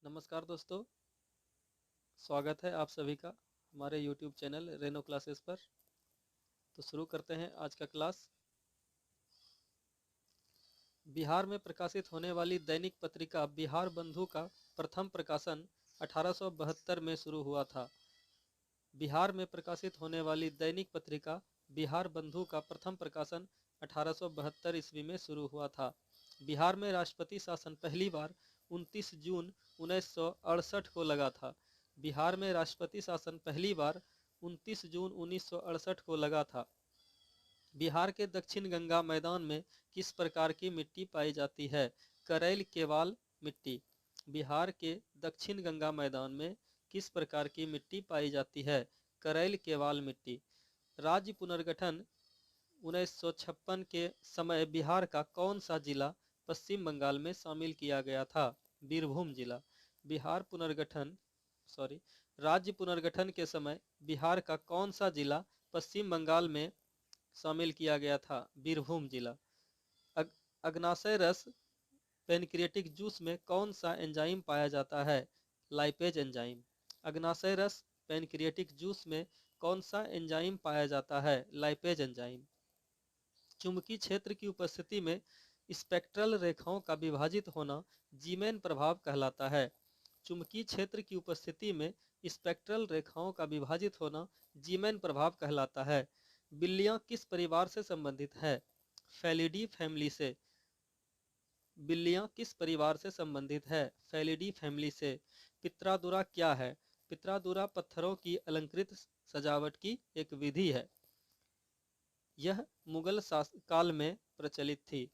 नमस्कार दोस्तों, स्वागत है आप सभी का हमारे YouTube चैनल रेनो क्लासेस पर। तो शुरू करते हैं आज का क्लास। बिहार में प्रकाशित होने वाली दैनिक पत्रिका बिहार बंधु का प्रथम प्रकाशन 1872 में शुरू हुआ था। बिहार में प्रकाशित होने वाली दैनिक पत्रिका बिहार बंधु का प्रथम प्रकाशन 1872 ईस्वी में शुरू हुआ था। बिहार में राष्ट्रपति शासन पहली बार 29 जून 1968 को लगा था। बिहार में राष्ट्रपति शासन पहली बार 29 जून 1968 को लगा था। बिहार के दक्षिण गंगा मैदान में किस प्रकार की मिट्टी पाई जाती है? करैल केवाल मिट्टी। बिहार के दक्षिण गंगा मैदान में किस प्रकार की मिट्टी पाई जाती है? करैल केवाल मिट्टी। राज्य पुनर्गठन 1956 के समय बिहार का कौन सा जिला पश्चिम बंगाल में शामिल किया गया था? बीरभूम जिला। राज्य पुनर्गठन के समय बिहार का कौन सा जिला पश्चिम बंगाल में शामिल किया गया था? बीरभूम जिला। अग्नाशय रस पेनक्रिएटिक जूस में कौन सा एंजाइम पाया जाता है? Lipase enzyme. अग्नाशय रस पेनक्रिएटिक जूस में कौन सा एंजाइम पाया जाता है? Lipase enzyme. चुंबकीय क्षेत्र की उपस्थिति में स्पेक्ट्रल रेखाओं का विभाजित होना जीमैन प्रभाव कहलाता है। चुंबकीय क्षेत्र की उपस्थिति में स्पेक्ट्रल रेखाओं का विभाजित होना जीमैन प्रभाव कहलाता है। बिल्लियां किस परिवार से संबंधित है? फेलिडी फैमिली से। बिल्लियां किस परिवार से संबंधित है? फेलिडी फैमिली से। पित्रादुरा क्या है? पित्रादुरा पत्थरों की अलंकृत सजावट की एक विधि है। यह मुगल काल में प्रचलित थी।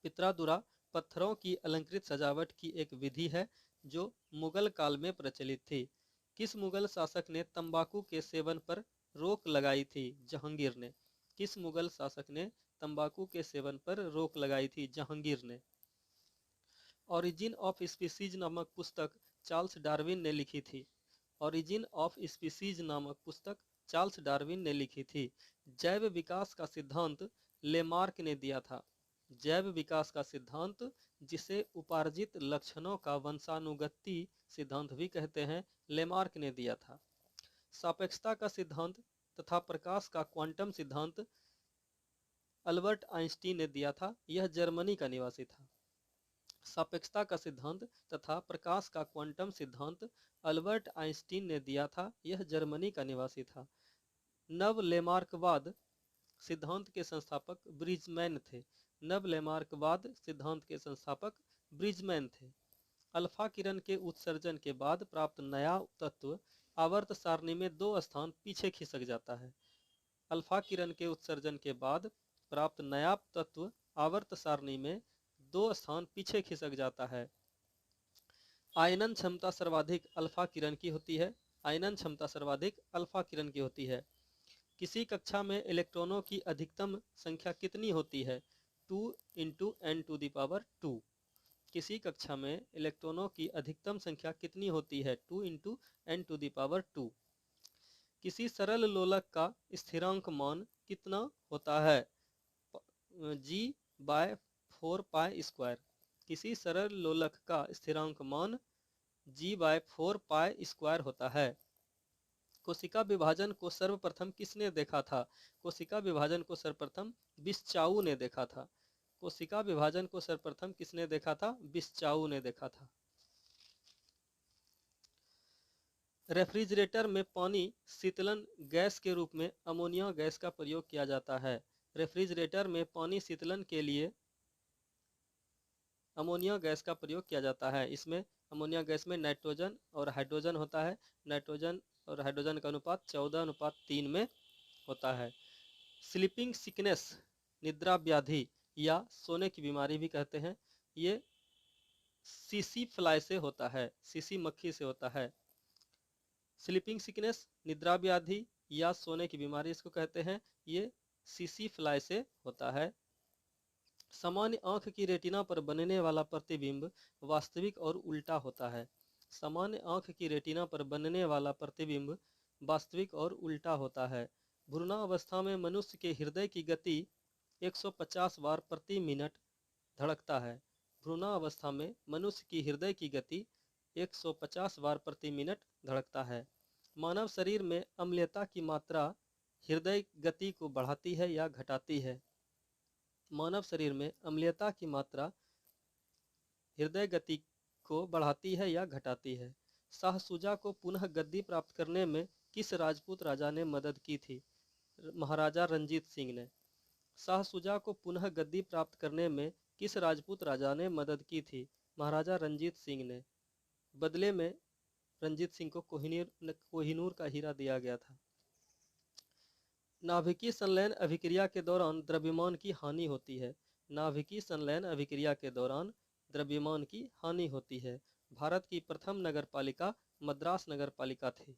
पित्रादुरा पत्थरों की अलंकृत सजावट की एक विधि है जो मुगल काल में प्रचलित थी। किस मुगल शासक ने तंबाकू के सेवन पर रोक लगाई थी? जहांगीर ने। किस मुगल शासक ने तंबाकू के सेवन पर रोक लगाई थी? जहांगीर ने। ओरिजिन ऑफ स्पीसीज नामक पुस्तक चार्ल्स डार्विन ने लिखी थी। ओरिजिन ऑफ स्पीसीज नामक पुस्तक चार्ल्स डार्विन ने लिखी थी। जैव विकास का सिद्धांत लेमार्क ने दिया था। जैव विकास का सिद्धांत, जिसे उपार्जित लक्षणों का वंशानुगति सिद्धांत भी कहते हैं, लेमार्क ने दिया था। सापेक्षता का सिद्धांत तथा प्रकाश का क्वांटम सिद्धांत अल्बर्ट आइंस्टीन ने दिया था। यह जर्मनी का निवासी था। सापेक्षता का सिद्धांत तथा प्रकाश का क्वांटम सिद्धांत अल्बर्ट आइंस्टीन ने दिया था। यह जर्मनी का निवासी था। नव लेमार्कवाद सिद्धांत के संस्थापक ब्रिजमैन थे। नव लेमार्कवाद सिद्धांत के संस्थापक ब्रिजमैन थे। अल्फा किरण के उत्सर्जन के बाद प्राप्त नया तत्व आवर्त सारणी में 2 स्थान पीछे खिसक जाता है। अल्फा किरण के उत्सर्जन के बाद प्राप्त नया तत्व आवर्त सारणी में 2 स्थान पीछे खिसक जाता है। आयनन क्षमता सर्वाधिक अल्फा किरण की होती है। आयनन क्षमता सर्वाधिक अल्फा किरण की होती है। किसी कक्षा में इलेक्ट्रॉनों की अधिकतम संख्या कितनी होती है? 2 × n⁻²। किसी कक्षा में इलेक्ट्रॉनों की अधिकतम संख्या कितनी होती है? 2 × n⁻²। किसी सरल लोलक का स्थिरांक मान कितना होता है? g/4π²। किसी सरल लोलक का स्थिरांक मान g/4π² होता है। कोशिका विभाजन को सर्वप्रथम किसने देखा था? कोशिका विभाजन को सर्वप्रथम बिस्चाऊ ने देखा था। कोशिका विभाजन को सर्वप्रथम किसने देखा था? बिस्चाऊ ने देखा था। रेफ्रिजरेटर में पानी शीतलन गैस के रूप में अमोनिया गैस का प्रयोग किया जाता है। रेफ्रिजरेटर में पानी शीतलन के लिए अमोनिया गैस का प्रयोग किया जाता है। इसमें अमोनिया गैस में नाइट्रोजन और हाइड्रोजन होता है। नाइट्रोजन और हाइड्रोजन का अनुपात 14:3 में होता है। स्लीपिंग सिकनेस, निद्रा व्याधि या सोने की बीमारी भी कहते हैं, ये सीसी फ्लाई से होता है, सीसी मक्खी से होता है। स्लीपिंग सिकनेस, निद्रा व्याधि या सोने की बीमारी इसको कहते हैं, ये सीसी फ्लाई से होता है। सामान्य आंख की रेटिना पर बनने वाला प्रतिबिंब वास्तविक और उल्टा होता है। सामान्य आंख की रेटिना पर बनने वाला प्रतिबिंब वास्तविक और उल्टा होता है। भ्रूणावस्था में मनुष्य के हृदय की गति 150 बार प्रति मिनट धड़कता है। भ्रूणावस्था में मनुष्य की हृदय की गति 150 बार प्रति मिनट धड़कता है। मानव शरीर में अम्लता की मात्रा हृदय गति को बढ़ाती है या घटाती है? मानव शरीर में अम्लता की मात्रा हृदय गति को बढ़ाती है या घटाती है? शाह शुजा को पुनः गद्दी प्राप्त करने में किस राजपूत राजा ने मदद की थी? महाराजा रंजीत सिंह ने। शाह शुजा को पुनः गद्दी प्राप्त करने में किस राजपूत राजा ने मदद की थी? महाराजा रंजीत सिंह ने। बदले में रंजीत सिंह को कोहिनूर का हीरा दिया गया था। नाभिकीय संलयन अभिक्रिया के दौरान द्रव्यमान की हानि होती है। नाभिकीय संलयन अभिक्रिया के दौरान द्रव्यमान की हानि होती है। भारत की प्रथम नगरपालिका मद्रास नगरपालिका थी।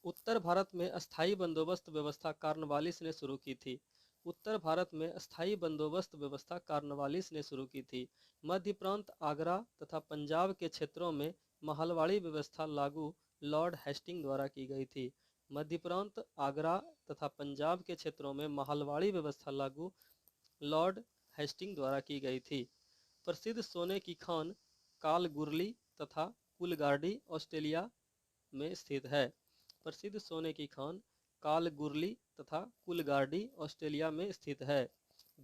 उत्तर भारत में अस्थायी बंदोबस्त व्यवस्था कॉर्नवालिस ने शुरू की थी। उत्तर भारत में अस्थायी बंदोबस्त व्यवस्था कॉर्नवालिस ने शुरू की थी। मध्य प्रांत, आगरा तथा पंजाब के क्षेत्रों में महलवाड़ी व्यवस्था लागू लॉर्ड हेस्टिंग द्वारा की गई थी। मध्य प्रांत, आगरा तथा पंजाब के क्षेत्रों में महलवाड़ी व्यवस्था लागू लॉर्ड हेस्टिंग द्वारा की गई थी। प्रसिद्ध सोने की खान कालगुरली तथा कुलगार्डी ऑस्ट्रेलिया में स्थित है। प्रसिद्ध सोने की खान कालगुरली तथा कुलगार्डी ऑस्ट्रेलिया में स्थित है।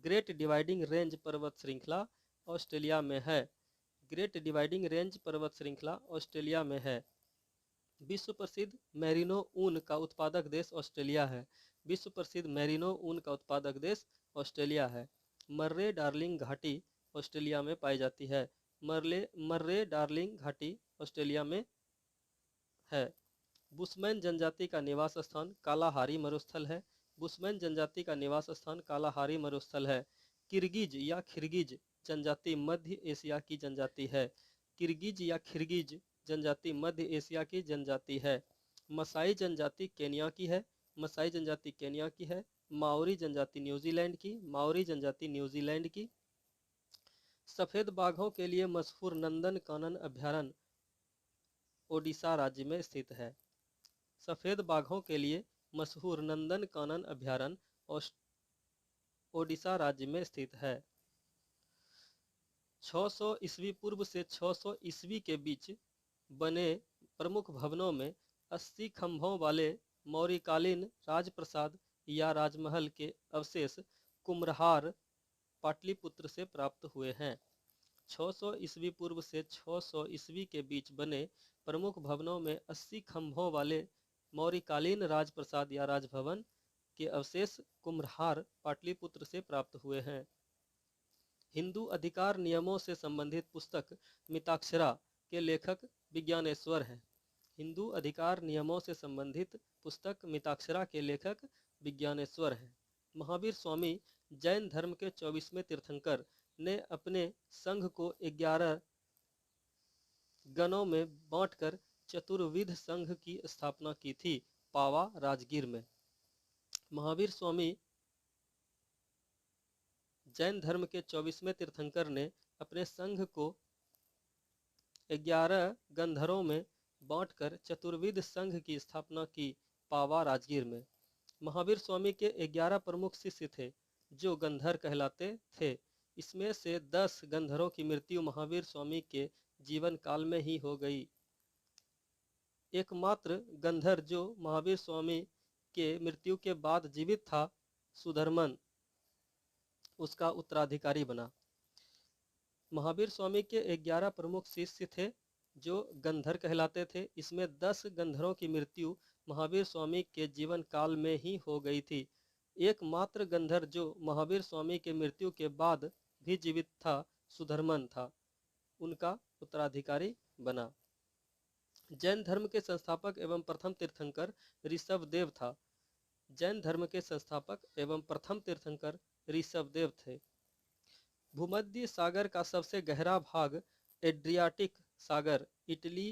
ग्रेट डिवाइडिंग रेंज पर्वत श्रृंखला ऑस्ट्रेलिया में है। ग्रेट डिवाइडिंग रेंज पर्वत श्रृंखला ऑस्ट्रेलिया में है। विश्व प्रसिद्ध मेरिनो ऊन का उत्पादक देश ऑस्ट्रेलिया है। विश्व प्रसिद्ध मेरिनो ऊन का उत्पादक देश ऑस्ट्रेलिया है। मर्रे डार्लिंग घाटी ऑस्ट्रेलिया में पाई जाती है। मर्रे डार्लिंग घाटी ऑस्ट्रेलिया में है। बुशमैन जनजाति का निवास स्थान कालाहारी मरुस्थल है। बुशमैन जनजाति का निवास स्थान कालाहारी मरुस्थल है। किर्गिज या खिर्गिज जनजाति मध्य एशिया की जनजाति है। किर्गिज या खिर्गिज जनजाति मध्य एशिया की जनजाति है। मसाई जनजाति केनिया की है। मसाई जनजाति केनिया की है। माओरी जनजाति न्यूजीलैंड की। माओरी जनजाति न्यूजीलैंड की। सफेद बाघों के लिए मशहूर नंदन कानन अभ्यारण्य ओडिशा राज्य में स्थित है। सफेद बाघों के लिए मशहूर नंदन कानन अभ्यारण्य ओडिशा राज्य में स्थित है। 600 ईस्वी पूर्व से 600 ईस्वी के बीच बने प्रमुख भवनों में 80 खंभों वाले मौर्यकालीन राजप्रसाद या राजमहल के अवशेष कुम्हरार पाटलिपुत्र से प्राप्त हुए हैं। 600 ईस्वी पूर्व से 600 ईस्वी के बीच बने प्रमुख भवनों में 80 खंभों वाले मौर्यकालीन राजप्रसाद या राजभवन के अवशेष कुम्हरार पाटलिपुत्र से प्राप्त हुए हैं। हिंदू अधिकार नियमों से संबंधित पुस्तक मिताक्षरा के लेखक विज्ञानेश्वर हैं। हिंदू अधिकार नियमों से संबंधित पुस्तक मिताक्षरा के लेखक विज्ञानेश्वर हैं। महावीर स्वामी जैन धर्म के 24वें तीर्थंकर ने अपने संघ को 11 गणों में बांटकर चतुर्विध संघ की स्थापना की थी। पावा राजगीर में। महावीर स्वामी जैन धर्म के 24वें तीर्थंकर ने अपने संघ को 11 गंधरों में बांटकर चतुर्विध संघ की स्थापना की। पावा राजगीर में। महावीर स्वामी के 11 प्रमुख शिष्य थे जो गंधर कहलाते थे। इसमें से 10 गंधरों की मृत्यु महावीर स्वामी के जीवन काल में ही हो गई। एकमात्र गंधर जो महावीर स्वामी के मृत्यु के बाद जीवित था, सुधर्मन, उसका उत्तराधिकारी बना। महावीर स्वामी के 11 प्रमुख शिष्य थे जो गंधर कहलाते थे। इसमें 10 गंधरों की मृत्यु महावीर स्वामी के जीवन काल में ही हो गई थी। एकमात्र गंधर जो महावीर स्वामी के मृत्यु के बाद भी जीवित था, सुधर्मन था, उनका उत्तराधिकारी बना। जैन धर्म के संस्थापक एवं प्रथम तीर्थंकर ऋषभदेव था। जैन धर्म के संस्थापक एवं प्रथम तीर्थंकर ऋषभदेव थे। भूमध्य सागर का सबसे गहरा भाग एड्रियाटिक सागर इटली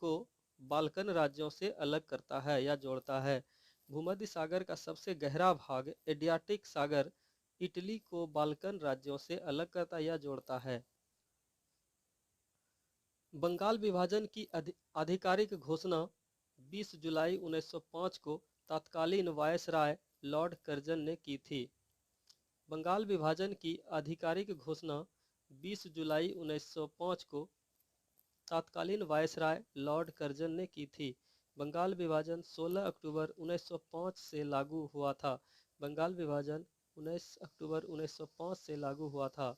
को बाल्कन राज्यों से अलग करता है या जोड़ता है। भूमध्य सागर का सबसे गहरा भाग एड्रियाटिक सागर इटली को बाल्कन राज्यों से अलग करता या जोड़ता है। बंगाल विभाजन की आधिकारिक घोषणा 20 जुलाई 1905 को तत्कालीन वायसराय लॉर्ड कर्जन ने की थी। बंगाल विभाजन की आधिकारिक घोषणा 20 जुलाई 1905 को तत्कालीन वायसराय लॉर्ड कर्जन ने की थी। बंगाल विभाजन 16 अक्टूबर 1905 से लागू हुआ था। बंगाल विभाजन 19 अक्टूबर 1905 से लागू हुआ था।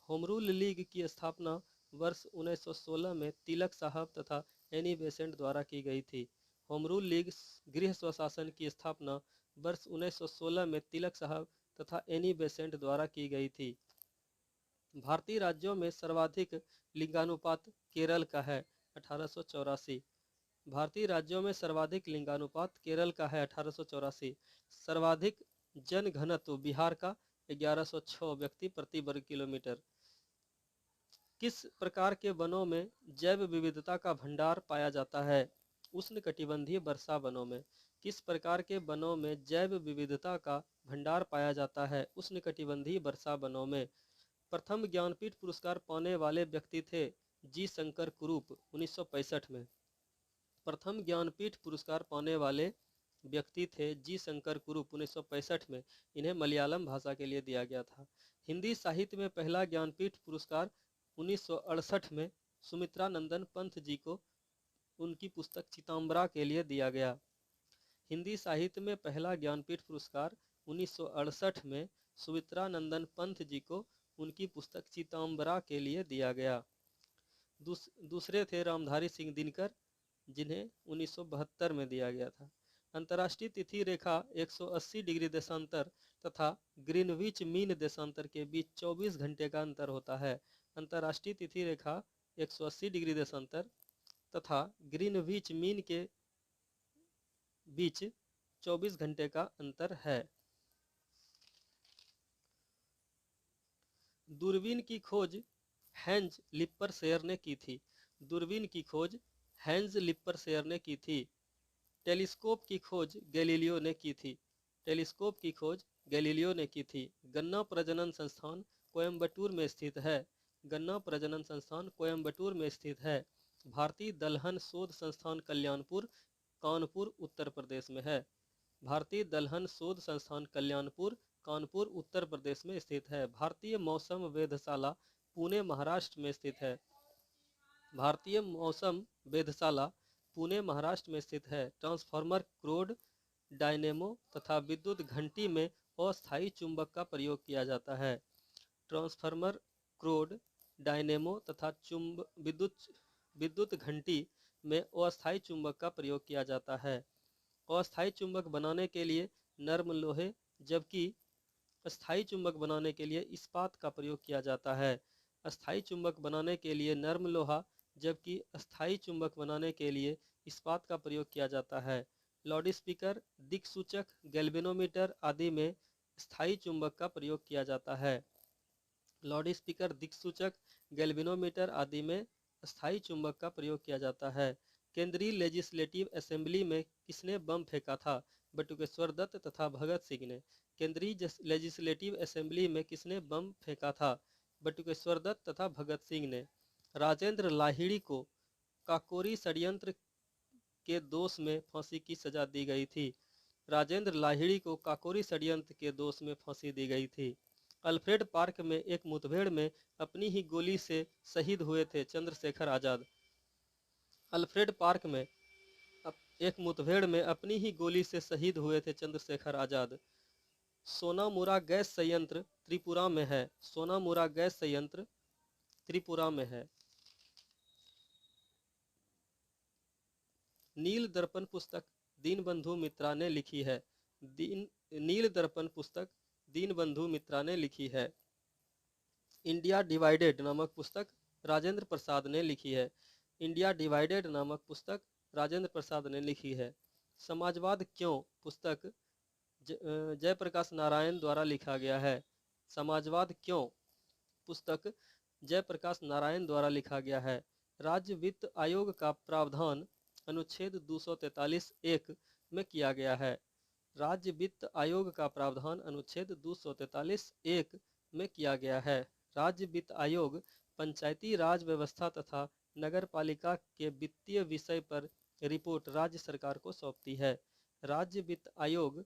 होम रूल लीग की स्थापना वर्ष 1916 में तिलक साहब तथा एनी बेसेंट द्वारा की गई थी। होम रूल लीग गृह स्वशासन की स्थापना वर्ष 1916 में तिलक साहब तथा एनी बेसेंट द्वारा की गई थी। भारतीय राज्यों में सर्वाधिक लिंगानुपात केरल का है 1884। भारतीय राज्यों में सर्वाधिक लिंगानुपात केरल का है 1884। सर्वाधिक जन घनत्व बिहार का 1106 व्यक्ति प्रति वर्ग किलोमीटर। किस प्रकार के वनों में जैव विविधता का भंडार पाया जाता है? उष्णकटिबंधीय वर्षा वनों में। किस प्रकार के वनों में जैव विविधता का भंडार पाया जाता है? उष्णकटिबंधीय वर्षा वनों में। प्रथम ज्ञानपीठ पुरस्कार पाने वाले व्यक्ति थे जी शंकर कुरूप 1965 में। प्रथम ज्ञानपीठ पुरस्कार पाने वाले व्यक्ति थे जी शंकर कुरूप 1965 में। इन्हें मलयालम भाषा के लिए दिया गया था। हिंदी साहित्य में पहला ज्ञानपीठ पुरस्कार 1968 में सुमित्रा नंदन पंत जी को उनकी पुस्तक चितंबरा के लिए दिया गया। हिंदी साहित्य में पहला ज्ञानपीठ पुरस्कार 1968 में सुमित्रा नंदन पंत जी को उनकी पुस्तक चितंबरा के लिए दिया गया। दूसरे थे रामधारी सिंह दिनकर, जिन्हें 1972 में दिया गया था। अंतर्राष्ट्रीय तिथि रेखा 180 डिग्री देशांतर तथा ग्रीनविच मीन देशांतर के बीच 24 घंटे का अंतर होता है। अंतर्राष्ट्रीय तिथि रेखा 180 डिग्री देशांतर तथा ग्रीनविच मीन के बीच 24 घंटे का अंतर है। दूरबीन की खोज हैंज लिप्परशेयर ने की थी। दूरबीन की खोज हैंज लिप्परशेयर ने की थी। टेलीस्कोप की खोज गैलीलियो ने की थी। टेलीस्कोप की खोज गैलीलियो ने की थी। गन्ना प्रजनन संस्थान कोयम्बटूर में स्थित है। गन्ना प्रजनन संस्थान कोयम्बटूर में स्थित है। भारतीय दलहन शोध संस्थान कल्याणपुर कानपुर उत्तर प्रदेश में है। भारतीय दलहन शोध संस्थान कल्याणपुर कानपुर उत्तर प्रदेश में स्थित है। भारतीय मौसम वेधशाला पुणे महाराष्ट्र में स्थित है। भारतीय मौसम वेधशाला पुणे महाराष्ट्र में स्थित है। ट्रांसफार्मर क्रोड डायनेमो तथा विद्युत घंटी में अस्थायी चुंबक का प्रयोग किया जाता है। ट्रांसफार्मर क्रोड डायनेमो तथा विद्युत घंटी में अस्थायी चुंबक का प्रयोग किया जाता है। अस्थायी चुंबक बनाने के लिए नर्म लोहे जबकि अस्थायी चुंबक बनाने के लिए इस्पात का प्रयोग किया जाता है। अस्थायी चुंबक बनाने के लिए नर्म लोहा जबकि अस्थायी चुंबक बनाने के लिए इस्पात का प्रयोग किया जाता है। लाउडस्पीकर, दिक्सूचक, गैल्वेनोमीटर आदि में स्थायी चुंबक का प्रयोग किया जाता है। लाउडस्पीकर, दिक्सूचक, गैल्वेनोमीटर आदि में स्थायी चुंबक का प्रयोग किया जाता है। केंद्रीय लेजिस्लेटिव असेंबली में किसने बम फेंका था? बटुकेश्वर दत्त तथा भगत सिंह ने। केंद्रीय लेजिस्लेटिव असेंबली में किसने बम फेंका था? बटुकेश्वर दत्त तथा भगत सिंह ने। राजेंद्र लाहिड़ी को काकोरी षड्यंत्र के दोष में फांसी की सजा दी गई थी। राजेंद्र लाहिड़ी को काकोरी षड्यंत्र के दोष में फांसी दी गई थी। अल्फ्रेड पार्क में एक मुठभेड़ में अपनी ही गोली से शहीद हुए थे चंद्रशेखर आजाद। अल्फ्रेड पार्क में एक मुठभेड़ में अपनी ही गोली से शहीद हुए थे चंद्रशेखर आजाद। सोनामुरा गैस संयंत्र त्रिपुरा में है। सोनामुरा गैस संयंत्र त्रिपुरा में है। नील दर्पण पुस्तक दीनबंधु मित्रा ने लिखी है। नील दर्पण पुस्तक दीनबंधु मित्रा ने लिखी है। इंडिया डिवाइडेड नामक पुस्तक राजेंद्र प्रसाद ने लिखी है। इंडिया डिवाइडेड नामक पुस्तक राजेंद्र प्रसाद ने लिखी है। समाजवाद क्यों पुस्तक जयप्रकाश नारायण द्वारा लिखा गया है। समाजवाद क्यों पुस्तक जयप्रकाश नारायण द्वारा लिखा गया है। राज्य वित्त आयोग का प्रावधान अनुच्छेद 243(1) में किया गया है। राज्य वित्त आयोग का प्रावधान अनुच्छेद 243(1) में किया गया है। राज्य वित्त आयोग पंचायती राज व्यवस्था तथा नगर पालिका के वित्तीय विषय पर रिपोर्ट राज्य सरकार को सौंपती है। राज्य वित्त आयोग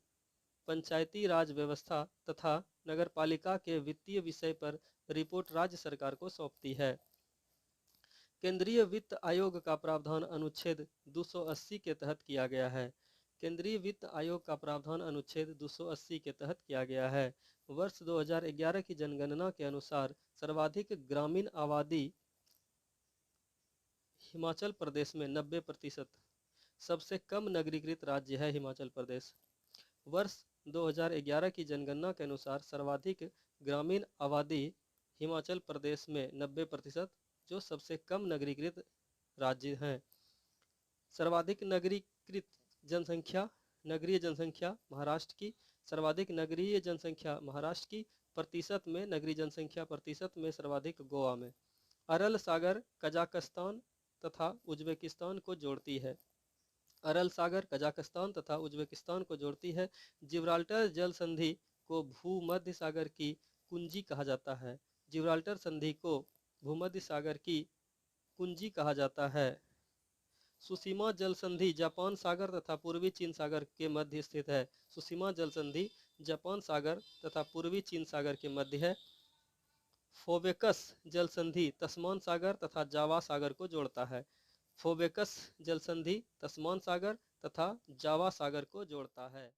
पंचायती राज व्यवस्था तथा नगर पालिका के वित्तीय विषय पर रिपोर्ट राज्य सरकार को सौंपती है। केंद्रीय वित्त आयोग का प्रावधान अनुच्छेद 280 के तहत किया गया है। केंद्रीय वित्त आयोग का प्रावधान अनुच्छेद 280 के तहत किया गया है। वर्ष 2011 की जनगणना के अनुसार सर्वाधिक ग्रामीण आबादी हिमाचल प्रदेश में 90%, सबसे कम नगरीकृत राज्य है हिमाचल प्रदेश। वर्ष 2011 की जनगणना के अनुसार सर्वाधिक ग्रामीण आबादी हिमाचल प्रदेश में 90%, जो सबसे कम नगरीकृत राज्य हैं। सर्वाधिक नगरीकृत जनसंख्या, नगरीय जनसंख्या महाराष्ट्र की, सर्वाधिक नगरीय जनसंख्या महाराष्ट्र की, प्रतिशत में नगरीय जनसंख्या प्रतिशत में सर्वाधिक गोवा में। अरल सागर कजाकिस्तान तथा उज्बेकिस्तान को जोड़ती है। अरल सागर कजाकिस्तान तथा उज्बेकिस्तान को जोड़ती है। जिब्राल्टर जल संधि को भूमध्य सागर की कुंजी कहा जाता है। जिब्राल्टर संधि को भूमध्य सागर की कुंजी कहा जाता है। सुसीमा जल संधि जापान सागर तथा पूर्वी चीन सागर के मध्य स्थित है। सुसीमा जल संधि जापान सागर तथा पूर्वी चीन सागर के मध्य है। फोबेकस जल संधि तस्मान सागर तथा जावा सागर को जोड़ता है। फोबेकस जल संधि तस्मान सागर तथा जावा सागर को जोड़ता है।